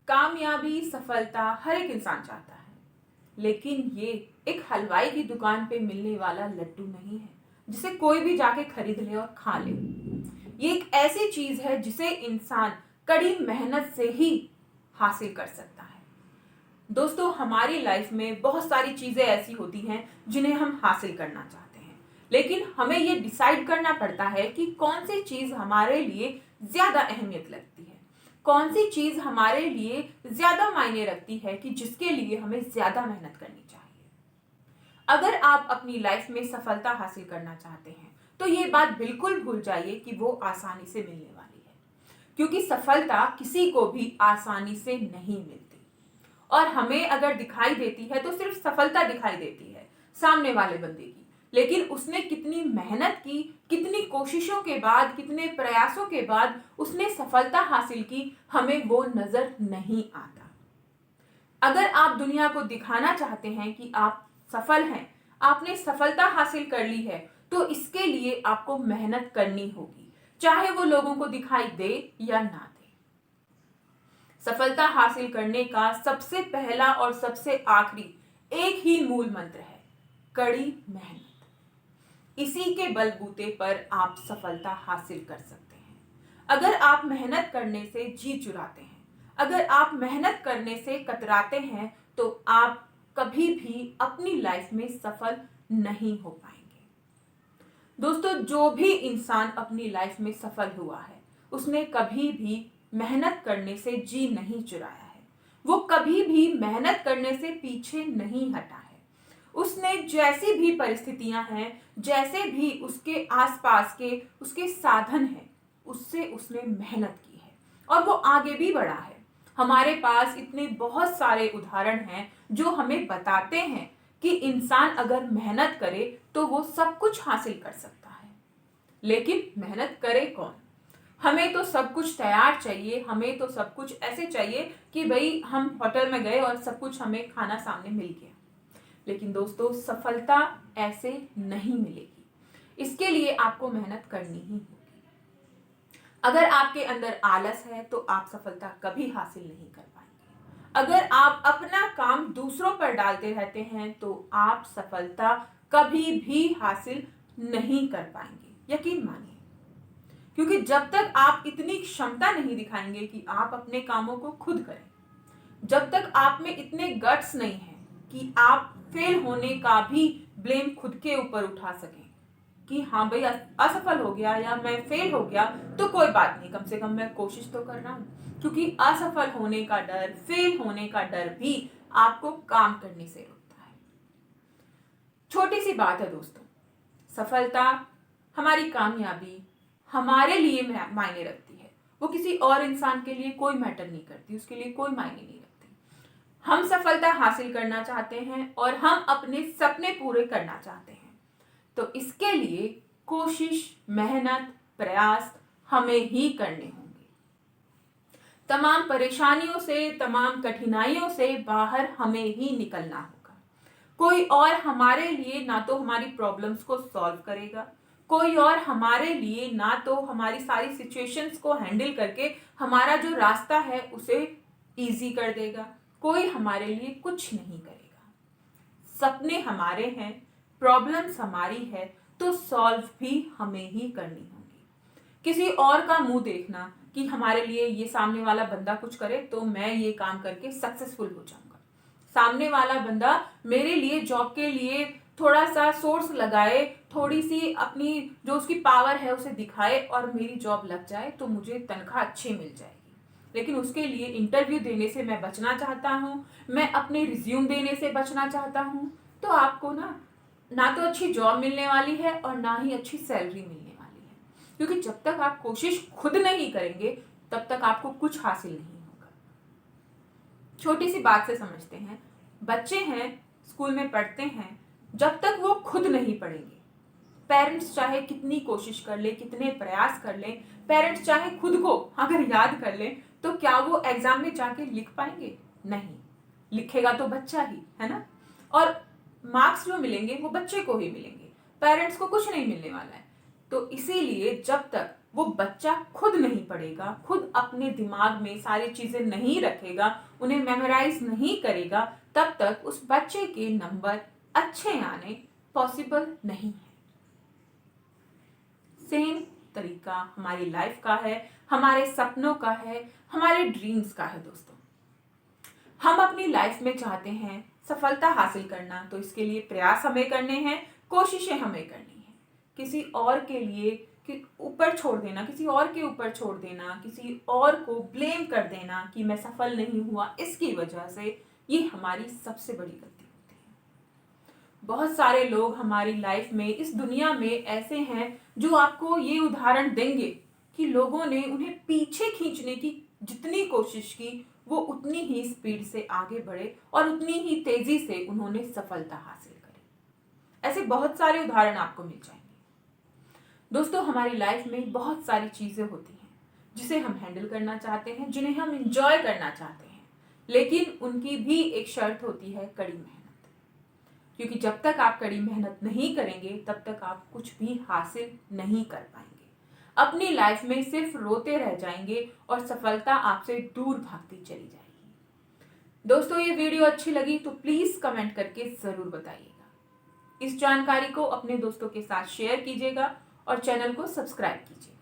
कामयाबी, सफलता हर एक इंसान चाहता है, लेकिन ये एक हलवाई की दुकान पे मिलने वाला लड्डू नहीं है जिसे कोई भी जाके खरीद ले और खा ले। ये एक ऐसी चीज है जिसे इंसान कड़ी मेहनत से ही हासिल कर सकता है। दोस्तों, हमारी लाइफ में बहुत सारी चीजें ऐसी होती हैं जिन्हें हम हासिल करना चाहते हैं, लेकिन हमें ये डिसाइड करना पड़ता है कि कौन सी चीज हमारे लिए ज्यादा अहमियत लगती है, कौन सी चीज हमारे लिए ज्यादा मायने रखती है कि जिसके लिए हमें ज्यादा मेहनत करनी चाहिए। अगर आप अपनी लाइफ में सफलता हासिल करना चाहते हैं तो ये बात बिल्कुल भूल जाइए कि वो आसानी से मिलने वाली है, क्योंकि सफलता किसी को भी आसानी से नहीं मिलती। और हमें अगर दिखाई देती है तो सिर्फ सफलता दिखाई देती है सामने वाले बंदे की, लेकिन उसने कितनी मेहनत की, कितनी कोशिशों के बाद, कितने प्रयासों के बाद उसने सफलता हासिल की, हमें वो नजर नहीं आता। अगर आप दुनिया को दिखाना चाहते हैं कि आप सफल हैं, आपने सफलता हासिल कर ली है, तो इसके लिए आपको मेहनत करनी होगी, चाहे वो लोगों को दिखाई दे या ना दे। सफलता हासिल करने का सबसे पहला और सबसे आखिरी एक ही मूल मंत्र है, कड़ी मेहनत। इसी के बलबूते पर आप सफलता हासिल कर सकते हैं। अगर आप मेहनत करने से जी चुराते हैं, अगर आप मेहनत करने से कतराते हैं, तो आप कभी भी अपनी लाइफ में सफल नहीं हो पाएंगे। दोस्तों, जो भी इंसान अपनी लाइफ में सफल हुआ है, उसने कभी भी मेहनत करने से जी नहीं चुराया है। वो कभी भी मेहनत करने से पीछे नहीं हटा है। उसने जैसी भी परिस्थितियां हैं, जैसे भी उसके आसपास के उसके साधन हैं, उससे उसने मेहनत की है और वो आगे भी बढ़ा है। हमारे पास इतने बहुत सारे उदाहरण हैं जो हमें बताते हैं कि इंसान अगर मेहनत करे तो वो सब कुछ हासिल कर सकता है। लेकिन मेहनत करे कौन? हमें तो सब कुछ तैयार चाहिए, हमें तो सब कुछ ऐसे चाहिए कि भाई हम होटल में गए और सब कुछ हमें खाना सामने मिल गया। लेकिन दोस्तों, सफलता ऐसे नहीं मिलेगी। इसके लिए आपको मेहनत करनी ही होगी। अगर आपके अंदर आलस है तो आप सफलता कभी हासिल नहीं कर पाएंगे। अगर आप अपना काम दूसरों पर डालते रहते हैं तो आप सफलता कभी भी हासिल नहीं कर पाएंगे, यकीन मानिए। क्योंकि जब तक आप इतनी क्षमता नहीं दिखाएंगे कि आप अपने कामों को खुद करें, जब तक आप में इतने गट्स नहीं हैं कि आप फेल होने का भी ब्लेम खुद के ऊपर उठा सकें कि हाँ भाई, असफल हो गया या मैं फेल हो गया तो कोई बात नहीं, कम से कम मैं कोशिश तो कर रहा हूं। क्योंकि असफल होने का डर, फेल होने का डर भी आपको काम करने से रोकता है। छोटी सी बात है दोस्तों, सफलता, हमारी कामयाबी हमारे लिए मायने रखती है। वो किसी और इंसान के लिए कोई मैटर नहीं करती, उसके लिए कोई मायने नहीं रखती। हम सफलता हासिल करना चाहते हैं और हम अपने सपने पूरे करना चाहते हैं, तो इसके लिए कोशिश, मेहनत, प्रयास हमें ही करने होंगे। तमाम परेशानियों से, तमाम कठिनाइयों से बाहर हमें ही निकलना होगा। कोई और हमारे लिए ना तो हमारी प्रॉब्लम्स को सॉल्व करेगा, कोई और हमारे लिए ना तो हमारी सारी सिचुएशंस को हैंडल करके हमारा जो रास्ता है उसे इजी कर देगा। कोई हमारे लिए कुछ नहीं करेगा। सपने हमारे हैं, प्रॉब्लम्स हमारी है, तो सॉल्व भी हमें ही करनी होगी। किसी और का मुंह देखना कि हमारे लिए ये सामने वाला बंदा कुछ करे तो मैं ये काम करके सक्सेसफुल हो जाऊंगा, सामने वाला बंदा मेरे लिए जॉब के लिए थोड़ा सा सोर्स लगाए, थोड़ी सी अपनी जो उसकी पावर है उसे दिखाए और मेरी जॉब लग जाए तो मुझे तनख्वाह अच्छी मिल जाएगी, लेकिन उसके लिए इंटरव्यू देने से मैं बचना चाहता हूँ, मैं अपने रिज्यूम देने से बचना चाहता हूँ, तो आपको ना तो अच्छी जॉब मिलने वाली है और ना ही अच्छी सैलरी मिलने वाली है। क्योंकि जब तक आप कोशिश खुद नहीं करेंगे तब तक आपको कुछ हासिल नहीं होगा। छोटी सी बात से समझते हैं, बच्चे हैं, स्कूल में पढ़ते हैं, जब तक वो खुद नहीं पढ़ेंगे, पेरेंट्स चाहे कितनी कोशिश कर ले, कितने प्रयास कर ले, पेरेंट्स चाहे खुद को अगर याद कर ले, तो क्या वो एग्जाम में जाके लिख पाएंगे? नहीं, लिखेगा तो बच्चा ही है ना। और मार्क्स जो मिलेंगे वो बच्चे को ही मिलेंगे, पेरेंट्स को कुछ नहीं मिलने वाला है। तो इसीलिए जब तक वो बच्चा खुद नहीं पढ़ेगा, खुद अपने दिमाग में सारी चीजें नहीं रखेगा, उन्हें मेमोराइज नहीं करेगा, तब तक उस बच्चे के नंबर अच्छे आने पॉसिबल नहीं है। सेम तरीका हमारी लाइफ का है, हमारे सपनों का है, हमारे ड्रीम्स का है। दोस्तों, हम अपनी लाइफ में चाहते हैं सफलता हासिल करना, तो इसके लिए प्रयास हमें करने हैं, कोशिशें हमें करनी है। किसी और के लिए कि ऊपर छोड़ देना, किसी और के ऊपर छोड़ देना, किसी और को ब्लेम कर देना कि मैं सफल नहीं हुआ इसकी वजह से, ये हमारी सबसे बड़ी गलती होती है। बहुत सारे लोग हमारी लाइफ में, इस दुनिया में ऐसे हैं जो आपको ये उदाहरण देंगे कि लोगों ने उन्हें पीछे खींचने की जितनी कोशिश की, वो उतनी ही स्पीड से आगे बढ़े और उतनी ही तेजी से उन्होंने सफलता हासिल करी। ऐसे बहुत सारे उदाहरण आपको मिल जाएंगे। दोस्तों, हमारी लाइफ में बहुत सारी चीजें होती हैं जिसे हम हैंडल करना चाहते हैं, जिन्हें हम एंजॉय करना चाहते हैं, लेकिन उनकी भी एक शर्त होती है, कड़ी मेहनत। क्योंकि जब तक आप कड़ी मेहनत नहीं करेंगे तब तक आप कुछ भी हासिल नहीं कर पाएंगे। अपनी लाइफ में सिर्फ रोते रह जाएंगे और सफलता आपसे दूर भागती चली जाएगी। दोस्तों, ये वीडियो अच्छी लगी तो प्लीज कमेंट करके जरूर बताइएगा। इस जानकारी को अपने दोस्तों के साथ शेयर कीजिएगा और चैनल को सब्सक्राइब कीजिए।